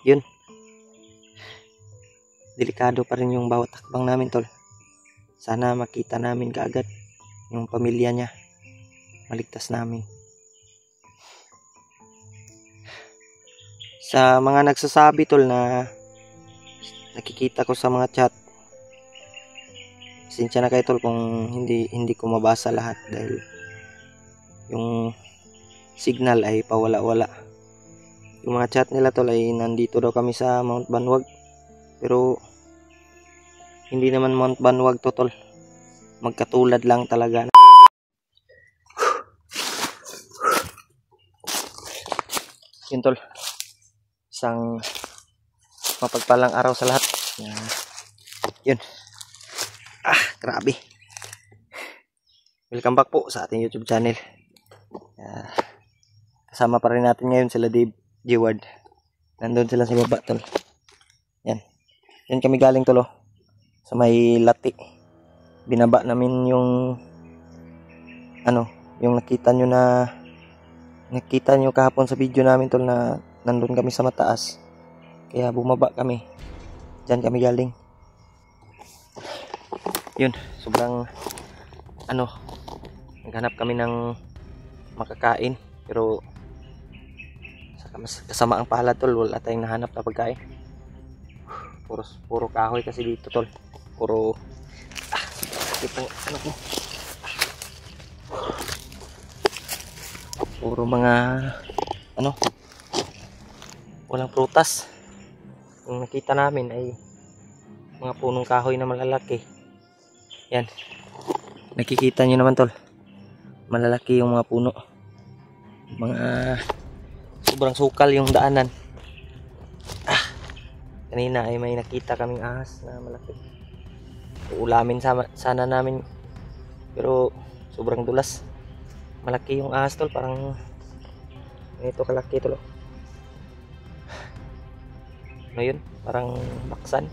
Yun, delikado pa rin yung bawat hakbang namin, tol. Sana makita namin kaagad yung pamilya niya, maligtas namin. Sa mga nagsasabi, tol, na nakikita ko sa mga chat, pasensya na kayo, tol, kung hindi ko mabasa lahat dahil yung signal ay pawala-wala. Yung mga chat nila, tol, ay nandito daw kami sa Mount Banwag, pero hindi naman Mount Banwag to, tol. Magkatulad lang talaga. Yun, tol, isang mapagpalang araw sa lahat. Yun, grabe. Welcome back po sa ating YouTube channel. Kasama pa rin natin ngayon sila Dave Jeward. Nandun sila sa baba, tol. Yan kami galing, tol, sa may lati. Binaba namin yung yung nakita nyo kahapon sa video namin, tol, na nandun kami sa mataas. Kaya bumaba kami. Diyan kami galing. Yun, sobrang naghanap kami ng makakain, pero kasama ang palad, tol, wala tayong nahanap na pagkain. Puro kahoy kasi dito, tol. Puro puro mga walang prutas. Yung nakita namin ay mga punong kahoy na malalaki. Yan, nakikita nyo naman, tol, malalaki yung mga puno. Mga sobrang sukal yung daanan. Kanina ay may nakita kaming ahas na malaki. Uulamin sana namin, pero sobrang dulas. Malaki yung ahas, tol, parang ganito kalaki, tol. Ngayon, parang baksan.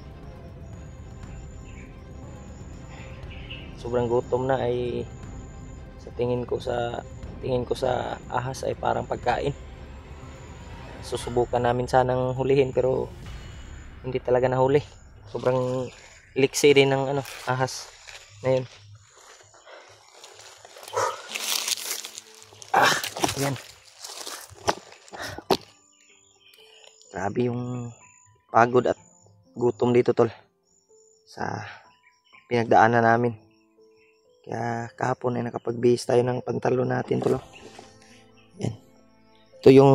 Sobrang gutom na ay sa tingin ko sa ahas ay parang pagkain. Susubukan namin sanang hulihin, pero hindi talaga nahuli. Sobrang liksi din ng ahas na yun. Yan. Grabe yung pagod at gutom dito, tol, sa pinagdaanan namin. Kaya kahapon ay nakapagbihis tayo ng pantalon natin, tol. Yan. Ito yung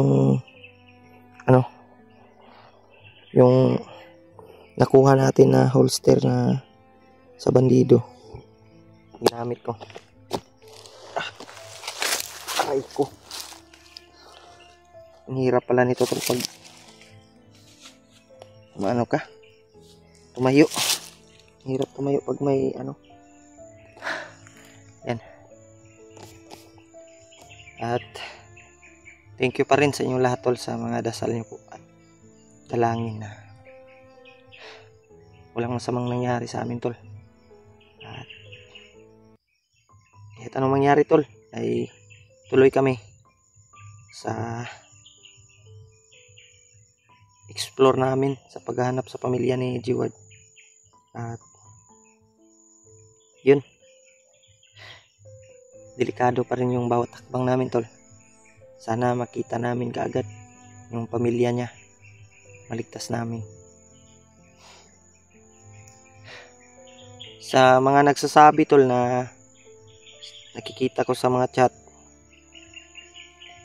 yung nakuha natin na holster na sa bandido. Ginamit ko. Aray ko. Ang hirap pala nito, tol, pag tumayo. Hirap tumayo pag may Yan. At thank you pa rin sa inyo lahat, tol, sa mga dasal niyo po at dalangin na walang masamang nangyari sa amin, tol. At kahit anong mangyari, tol, ay tuloy kami sa explore namin sa paghahanap sa pamilya ni Jeward. At yun, delikado pa rin yung bawat hakbang namin, tol. Sana makita namin kaagad yung pamilya niya, maligtas namin. Sa mga nagsasabi, tol, na nakikita ko sa mga chat,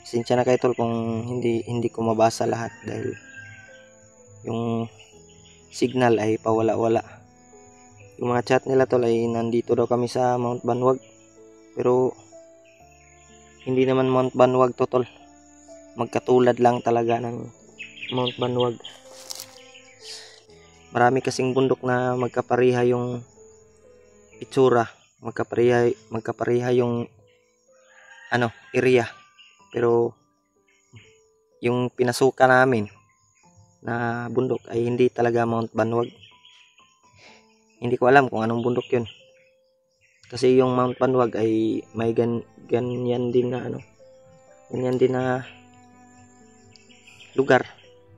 pasensya na kayo, tol, kung hindi ko mabasa lahat dahil yung signal ay pawala-wala. Yung mga chat nila, tol, ay nandito daw kami sa Mount Banwag, pero hindi naman Mount Banwag to, tol. Magkatulad lang talaga ng Mount Banwag. Marami kasing bundok na magkapareha yung itsura, magkapareha yung area, pero yung pinasukan namin na bundok ay hindi talaga Mount Banwag. Hindi ko alam kung anong bundok yun, kasi yung Mount Banwag ay may ganyan din na lugar,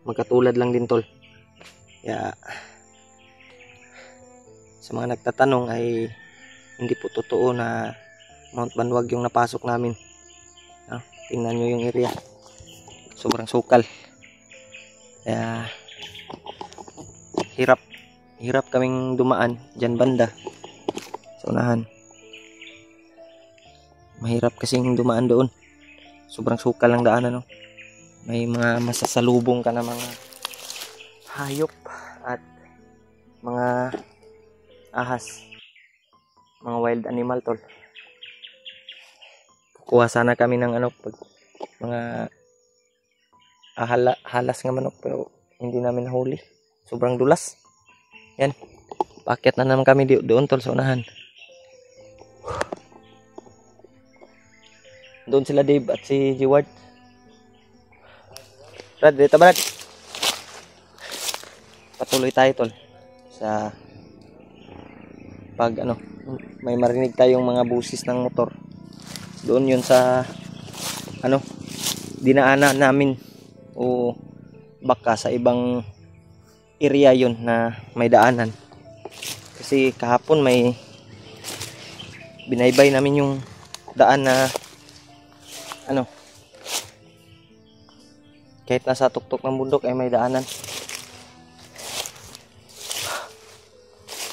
magkatulad lang din tol. Kaya sa mga nagtatanong ay hindi po totoo na Mount Banwag yung napasok namin. Tingnan nyo yung area, sobrang sukal. Kaya hirap kaming dumaan dyan banda sa unahan. Mahirap kasing dumaan doon, sobrang sukal ng daanan, no? May mga masasalubong ka na mga hayop at mga ahas, mga wild animal tol. Kuha sana kami ng pag mga halas nga manok, pero hindi namin nahuli, sobrang dulas. Yan, paakyat na naman kami doon tol sa unahan. Doon sila Dave at si Jeward. Brad, dito Brad. Patuloy tayo tol sa pag may marinig tayong mga busis ng motor. Doon yun sa dinaanan namin, o baka sa ibang area yun na may daanan. Kasi kahapon may binaybay namin yung daan na kahit nasa tuktok ng bundok ay may daanan.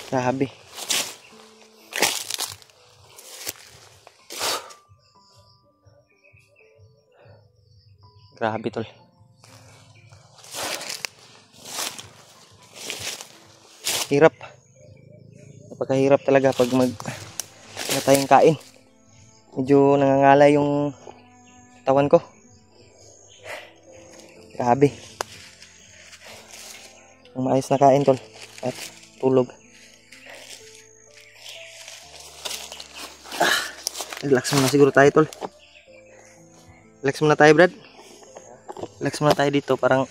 Grabe. Grabe tol. Hirap. Napakahirap talaga pag wala tayong kain. Medyo nangangalay yung katawan ko. Grabe. Ang maayos na kain tol at tulog. Relax muna siguro tayo tol. Relax muna tayo Brad. Relax muna tayo dito, parang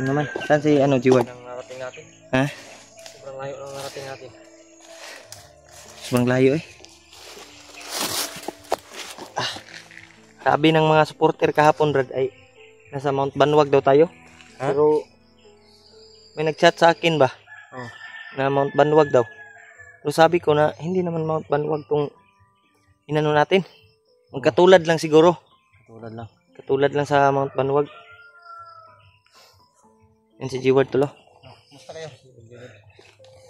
naman. Saan si Jeward? Narating natin. Ha? Sobrang layo ng narating natin. Sobrang layo eh. Sabi ng mga supporter kahapon Brad ay nasa Mount Banwag daw tayo. Ha? Pero may nagchat sa akin ba? Na Mount Banwag daw. Pero sabi ko na hindi naman Mount Banwag tong inano natin. Magkatulad lang siguro. Katulad lang sa Mount Banwag. Yan si Jeward tulo. Musta kayo?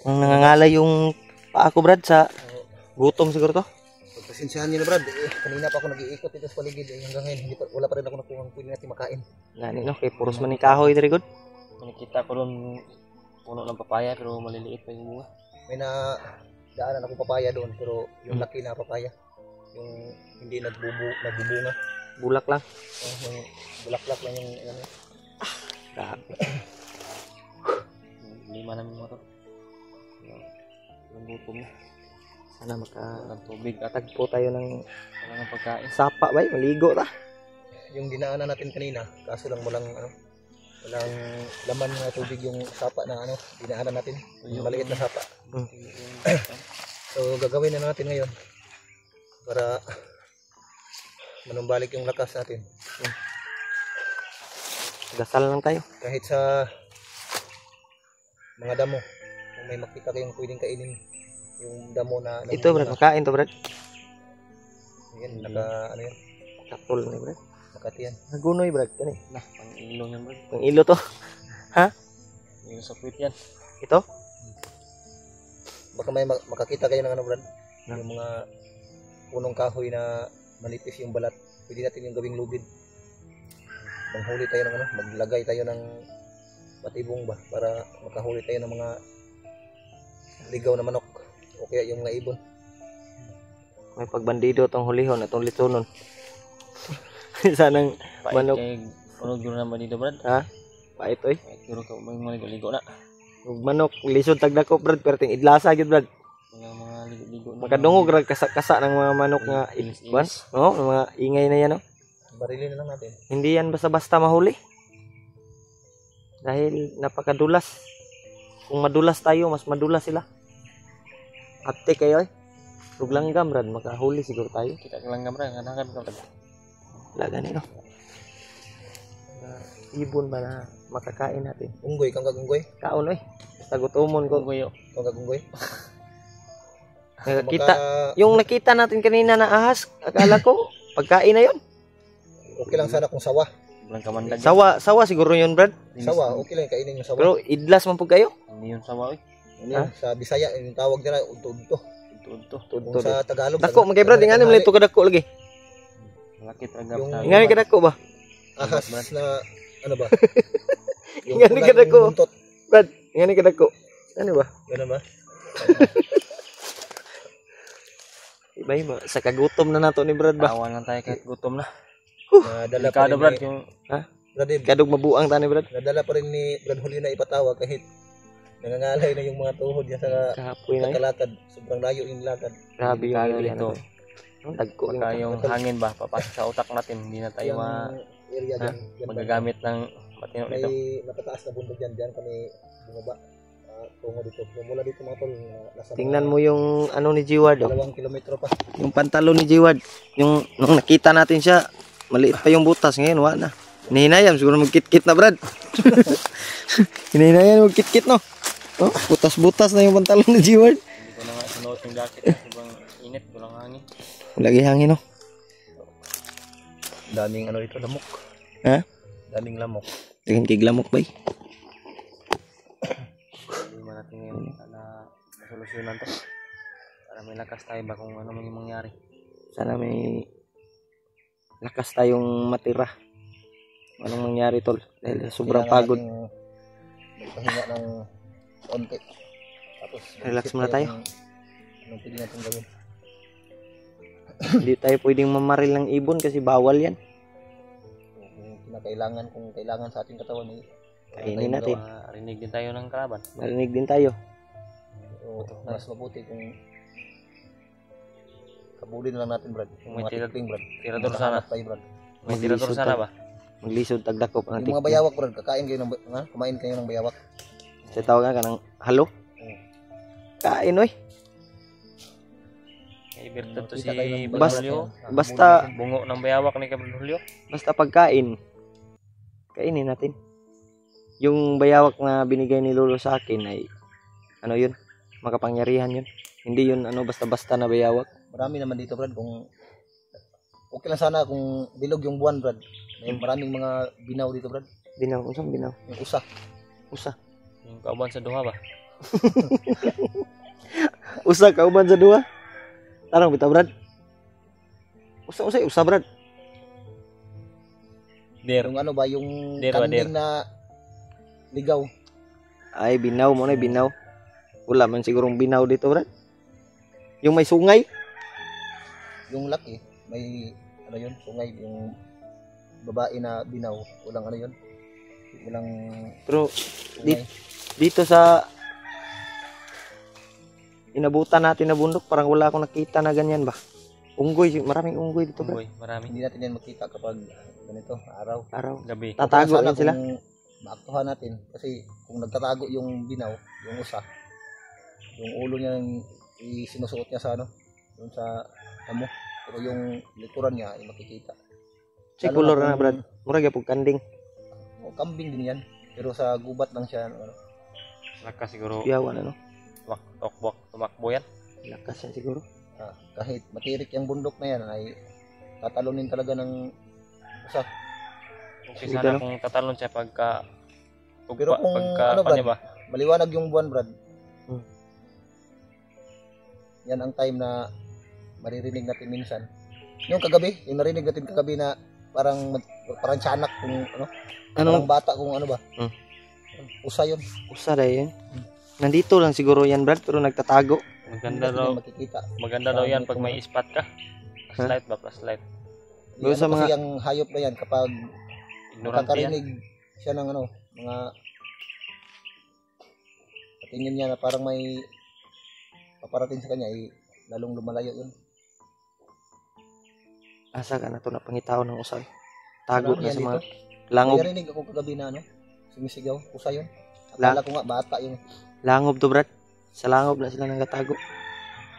Ang nangangalay yung paa ko Brad sa gutom siguro to. Pagpasensyahan niyo na Brad. Kanina pa ako nag-iikot dito sa paligid. Hanggang ngayon wala pa rin ako nakuha ng pwede natin makain. Gani no, kay puros man ni kahoy diri good. Nakita ko doon puno ng papaya pero maliliit pa yung bunga. May na daanan akong papaya doon pero yung laki na papaya. Yung hindi nagbubunga. Bulak lang. Yung bulaklak lang yung Grabe. lima namin mga to. Yung gutom na. Sana Ng tubig at makatagpo tayo ng pagkain. sapa ba? Maligo ta. Yung dinaanan natin kanina, kaso lang walang laman na tubig yung sapa na dinaanan natin. Yung maliit na sapa. So gagawin na natin ngayon para manumbalik yung lakas natin. Dasal lang tayo. Kahit sa mga damo, kung may makita kayong pwedeng kainin yung damo na Ito Brad, makain to Brad. yan, yan. Kapul ni Brad. Nakatiyan. Nagunoy Brad kani. Nah, pang ilo yan Brad. Ang ilo to. Ha? Yung sa puwit yan. Ito? Baka may makakita kayo ng Brad. Yung mga punong kahoy na manipis yung balat. Pwede natin yung gawing lubid. Manghuli tayo ng maglagay tayo ng patibong ba para makahuli tayo ng mga ligaw na manok o kaya yung mga ibon. May pagbandido tong hulihon at tong litonon. Sanang manok. Ano guro naman dito Brad? Ha? Pait oy. Guro ka may mga ligo na. Ug manok lisod tagdako Brad, pero ting idlasa gyud Brad. Mga ligo na. Makadungog ra kasa ng mga manok nga ikwan. Oh, mga ingay na yan, oh. Barilin na lang natin. Hindi yan basta-basta mahuli. Dahil napakadulas. Kung madulas tayo, mas madulas sila. Ate kayo eh. Huwag langgam Brad, makahuli siguro tayo. Kita ka langgam Brad, kanakan ka Brad. Wala ganito. ibon ba na makakain natin. Unggoy, kang kagunggoy. Kaon oy. Basta gutomon ko. Kang kagunggoy. Nakita, yung nakita natin kanina na ahas, akala ko pagkain na yun. Okay lang sana kung sawa. Sawa siguro yun, Brad. Sawa, okay lang kainin yung sawa. Pero idlas man po kayo. Hindi yun sawa oy. Sa Bisaya, yung tawag nila, unto-unto. Kung Tudto. sa Tagalog. Dako, magkay Brad, ingani mo ito kadako lagi. Malaki talaga Yung- tayo. Ingani kadako ba? Ahas na, ano ba? Ingani pulang kadako. buntot. Brad, ingani kadako. Ano ba? Ganun ba? Iba. Sa kagutom na nato ni Brad ba? Tawa lang tayo kahit gutom na. Nadala pa Delikado rin Brad ni, yung Brad, Kadug mabuang ta ni Brad. nadala pa rin ni Brad Huli na ipatawa kahit nangangalay na yung mga tuhod niya sa Kahapoy na yun. kalakad. Sobrang layo yung lakad. Grabe yung delikado area dito. na to. Ang dagko Baka yung hangin ba papasok sa utak natin, hindi na tayo Yung area dyan. dyan magagamit ng matino May dito. matataas na bundok dyan. Dyan kami bumaba. Tungo dito. Mula dito mga tol. Nasa Tingnan mo yung ano ni Jiward. Oh. 2 kilometro pa. Yung pantalon ni Jiward. Yung nung nakita natin siya, maliit pa yung butas. Ngayon, wala na. Hinahinayam, siguro magkit-kit na, Brad. Hinahinayam, magkit-kit, no? Oh, butas-butas na yung pantalon ni Jiward. Hindi ko na nga sinuot yung jacket kasi bang init, walang hangin. Lagi hangin, no? Daming ano dito, lamok. Ha? Daming lamok. Tingin kiglamok ba? Hindi man natin ngayon na masolusyonan to. Para may lakas tayo ba kung ano man yung mangyari. Sana may lakas tayong matira. Anong mangyari, tol? Dahil sobrang Kailangan pagod. nating magpahinga ng konti. Tapos Relax isip muna tayo. Anong pwede natin gawin? Hindi tayo pwedeng mamaril ng ibon kasi bawal yan. Kung kailangan sa ating katawan eh. wala Kainin tayong natin. magawa. Rinig din tayo ng kalaban. Marinig din tayo. So, mas mabuti kung kabulin na lang natin, Brad. Kung Yung may mga tira- tikling, Brad. tirador Makahanap sana. tayo, Brad. May tirador sana ba? Maglisod tagdakop ang Yung mga bayawak, Brad. Kakain kayo ng kumain kayo ng bayawak. Sa tawag ka ng halo. Kain, oy. Ibirtad to si Kita kayo ng Bas- Julio. basta- Bungo ng bayawak ni Kabal Julio. Basta pagkain, kainin natin. Yung bayawak na binigay ni Lolo sa akin ay, ano yun? Makapangyarihan yun. Hindi yun ano basta-basta na bayawak. Marami naman dito, Brad. Kung okay lang sana kung bilog yung buwan, Brad. May maraming mga binaw dito, Brad. Binaw, unsang binaw? Yung usa. Usa. Yung kauban sa duha ba? Usa, kauban sa duha. Tarang bitaw, Brad. Usa, Brad. Der. Yung ano ba, yung Dero, kanding na ligaw. Ay, binaw mo na, binaw. Wala man sigurong binaw dito, Brad. Yung may sungay. Yung laki, may ano yun, sungay, yung babae na binaw. Walang ano yun. Walang Pero sungay. dito sa inabutan natin na bundok, parang wala akong nakita na ganyan ba? Unggoy, maraming unggoy dito, Brad. Unggoy, marami. Hindi natin yan makita kapag ganito, araw. Araw. Gabi. Tatago Sana din sila. kung maaktuhan natin. Kasi kung nagtatago yung binaw, yung usa, yung ulo niya sinusuot niya sa ano, yung sa damo. Pero yung likuran niya ay makikita. Si Lalo color na na, kung- Brad. Mura gyapon kanding. Kambing din yan. Pero sa gubat lang siya. Ano, Lakas siguro. Piyawan ano. Tumakbo yan. Lakas yan siguro. kahit matirik yung bundok na yan ay tatalunin talaga ng usa. Okay Sige, sana no? kung tatalon siya pagka Pero kung ano, kanya ba? Maliwanag yung buwan, Brad. Hmm. Yan ang time na maririnig natin minsan. Yung kagabi, yung narinig natin kagabi na parang tiyanak kung ano, Ano? parang bata kung ano ba. Hmm. Usa yun. Usa dahil yun. Nandito lang siguro yan, Brad, pero nagtatago. Maganda Hindi raw. natin makikita. Maganda daw yan pag may spot ka. Flashlight ba? Flashlight. Doon sa Kasi mga- yung hayop na yan kapag Ignorante yan. nakakarinig siya ng ano, mga tingin niya na parang may paparating sa kanya ay lalong lumalayo yun. Asa ka na to na pangitaw ng usay. Tago Marami na yan sa mga dito. langob. May narinig ako kagabi na ano, sumisigaw, usa yun. Akala ko nga bata yun. Langob to, Brad. Sa langob na sila nagatago.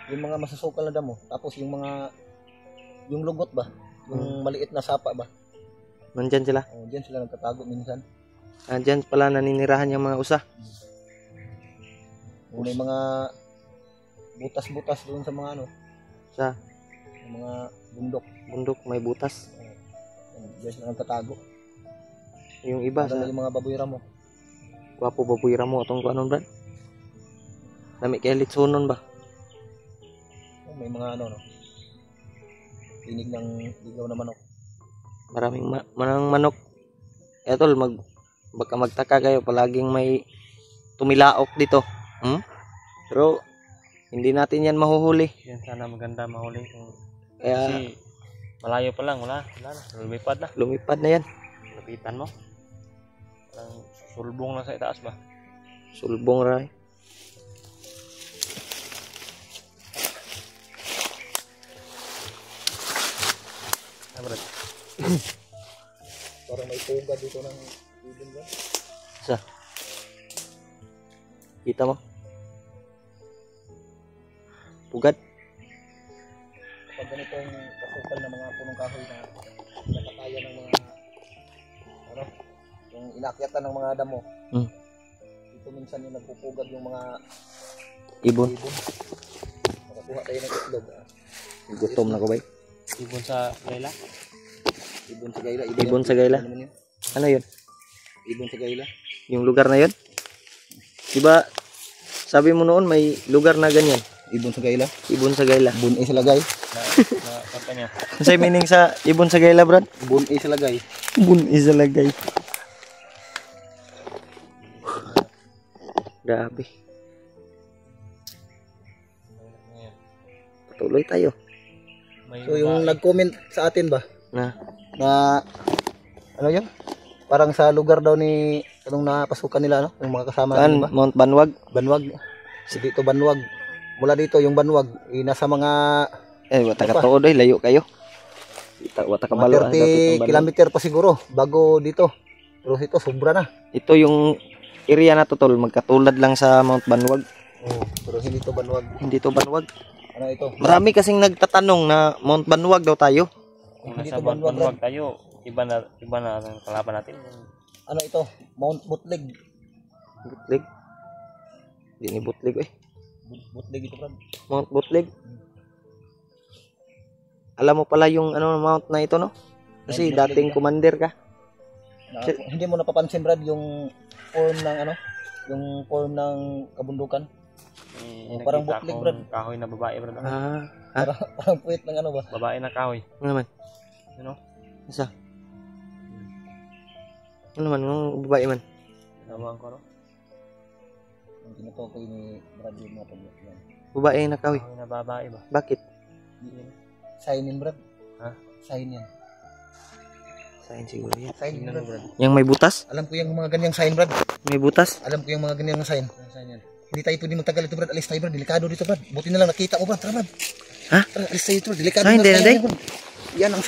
Yung mga masusukal na damo, tapos yung mga yung lugot ba, yung maliit na sapa ba, Nandyan sila. Oh, diyan sila nagtatago minsan. Nandyan pala naninirahan yung mga usa. May mga butas-butas doon sa mga ano, Sa yung mga bundok. bundok may butas. Diyan sila nagtatago. Yung iba Para sa yung mga baboy ramo. Gwapo babuira mo atong kuanon brad. Dami kay litsunon ba? May mga ano, no? Tinig ng ligaw na manok. Maraming manang manok. Etol baka magtaka kayo palaging may tumilaok dito. Pero hindi natin yan mahuhuli. Yan sana maganda mahuli. Kaya Kasi malayo pa lang, wala na. Lumipad na. lumipad na yan. Lapitan mo. Parang sulbong lang sa itaas ba? Sulbong ray. Ah, brad. Parang may tuga dito ng ibon ba? Sa kita mo? Pugad. Pag ganitong kasukal ng mga punong kahoy na nakakaya ng mga ano, yung inakyatan ng mga damo. Dito minsan yung nagpupugad yung mga Ibon. ibon. Makakuha tayo ng itlog. Gutom na ko bay. Ibon sa lela. Ibon sa gayla. Ibon sa gayla. Ano naman yun? Ano yun? Ibon sa gayla. Yung lugar na yun? Diba sabi mo noon may lugar na ganyan? Ibon sa gayla. Ibon sa gayla. Bun sa lagay. Na kanta niya. Ano sa'yo meaning sa ibon sa gayla, Brad? Bun sa lagay. Bun isa lagay. Grabe. Patuloy tayo. May So yung nag-comment sa atin ba Na, na ano yun? Parang sa lugar daw ni anong napasukan nila no? Yung mga kasama saan? nila ba? Mount Banwag? Banwag. Si dito Banwag. Mula dito yung Banwag, nasa mga Wata ka tuod eh, layo kayo. Wata ka balo. 30 kilometer pa siguro bago dito. Pero ito sobra na. Ito yung area na to tol, magkatulad lang sa Mount Banwag. Oh, pero hindi to Banwag. Hindi to Banwag. Ano ito? Marami kasing nagtatanong na Mount Banwag daw tayo. kung Hindi nasa to Banwag. Banwag tayo, iba na ang kalaban natin. Ano ito? Mount Butlig. Butlig. Hindi ni Butlig eh. Butlig ito, Brad. Mount Butlig. Alam mo pala yung ano mount na ito no? Kasi Mount Butlig dating na. commander ka. Hindi mo napapansin, Brad, yung form ng ano? Yung form ng kabundukan. Parang Nakita butlig, kong brad. kahoy na babae, brad. Parang puwit ng ano ba? Babae na kahoy. Ano naman? Ano? Isa. Ano naman? Ang babae man? Tawag ko, no? Yung tinutukoy ni Brad yung mga pag-yan. Babae na kahoy. Kahoy na babae ba? Bakit? Sign in, Brad. Ha? Sign yan. Sign siguro yan. Sign yan, Brad. Yung may butas? Alam ko yung mga ganyang sign, Brad. May butas? Alam ko yung mga ganyang sign. Saan yan? Hindi tayo pwede magtagal ito, Brad. Alis tayo, Brad. Delikado dito, Brad. Buti na lang nakita mo, Brad. Tara, Brad. Ha? Tara, alis tayo ito, Brad. Delikado Ah, hindi, tayo, hindi. Brad. Yan ang